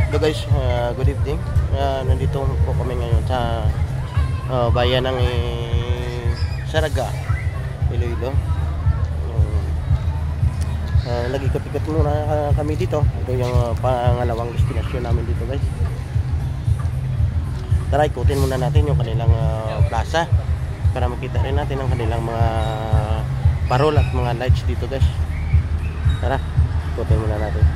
Hello guys, good evening. Nandito po kami ngayon sa bayan ng Saraga, Iloilo. Nag-ikot-ikot muna kami dito. Ito yung pangalawang destinasyon namin dito guys. Tara, ikutin muna natin yung kanilang plaza para makita rin natin ang kanilang mga parol at mga lights dito guys. Tara, ikutin muna natin.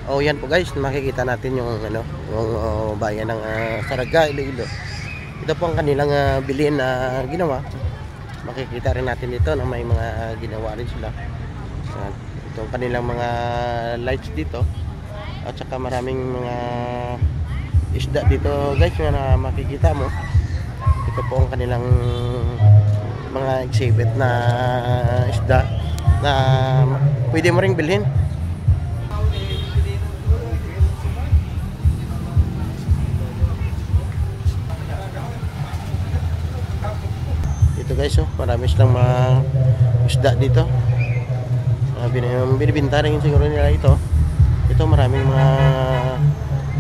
Oh, yan po guys, makikita natin yung yung bayan ng Saraga, Iloilo. Ito po ang kanilang bilhin na ginawa. Makikita rin natin dito na may mga ginawa rin sila. Itong kanilang mga lights dito. At saka maraming mga isda dito guys na makikita mo. Ito po ang kanilang mga exhibit na isda na pwede mo ring bilhin. Ito guys, marami silang mga isda dito. Binibinta rin siguro nila ito. Ito maraming mga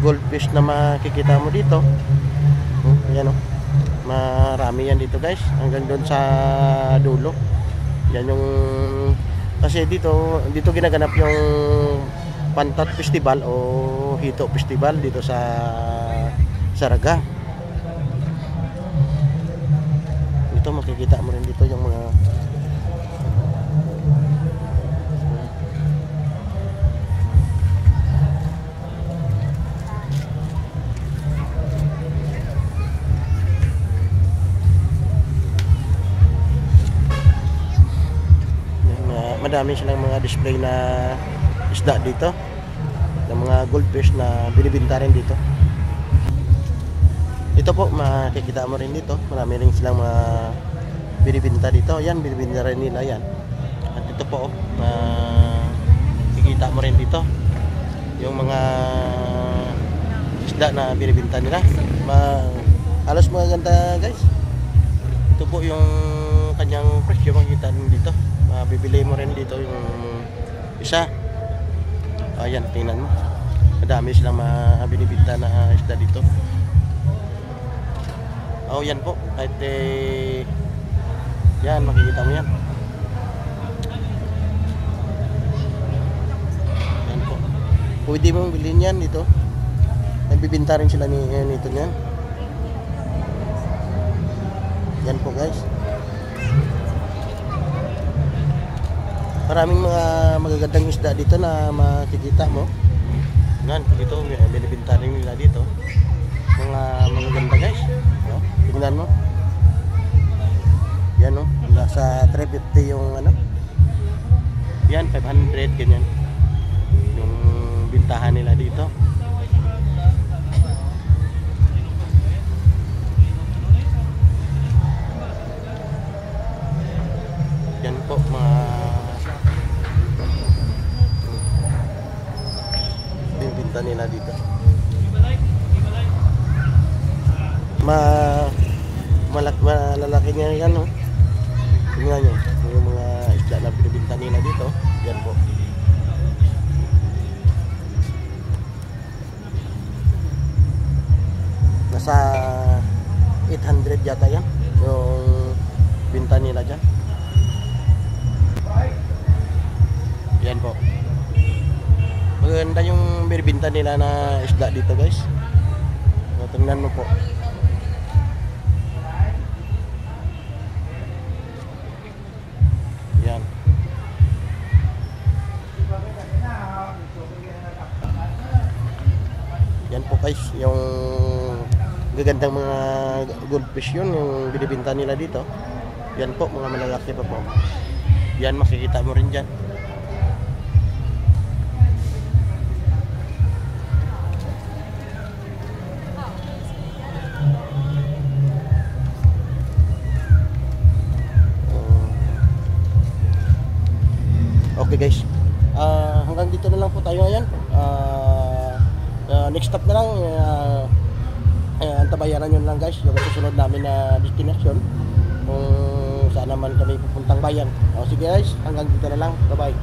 goldfish na makikita mo dito. Yan marami yan dito guys. Hanggang doon sa dulo. Yan yung kasi dito ginaganap yung Pantat Festival o Hito Festival dito sa Saraga. Ito makikita mo rin dito yung mga madami silang mga display na isda dito, ng mga goldfish na binibinta rin dito. Ito po makikita mo rin dito, marami rin silang mga binibinta dito. Yan, binibinta rin nila yan. At ito po makikita mo rin dito yung mga isda na binibinta nila. Halos maganda guys. Ito po yung kanyang presyo, makikita rin dito. Bibili mo rin dito yung isa. Ayan, tingnan mo. Madami silang mga binibinta na isda dito. Oh, yan po. Kahit yan, makikita mo yan. Yan po. Pwede mong bilhin yan dito. Nagbibinta rin sila nito niyan. Yan po guys. Maraming mga magagandang isda dito na makikita mo. Yan, dito binibinta rin nila dito. Mga magaganda guys. No? Tingnan mo. Yan nasa 350 yung Yan 500 ganyan. Yung bintahan nila dito. Yan po mga binta nila dito. Malalaki niya yan, no? Tingnan nyo yung mga isda na binibinta nila dito. Yan po. Nasa 800 yata yan yung binta nila dyan. Yan po. Maganda yung binibinta nila na isda dito guys. Tingnan mo po. Yan. Yan po guys, yung gagandang mga goldfish yun, yung binibinta nila dito. Yan po, mga malalaki pa po. Yan, makikita mo rin dyan. Okay guys, hanggang dito na lang po tayo ngayon. Next stop na lang, antabayaran nyo lang guys yung susunod namin na destination kung saan naman kami pupuntang bayan. Sige guys, hanggang dito na lang. Bye bye.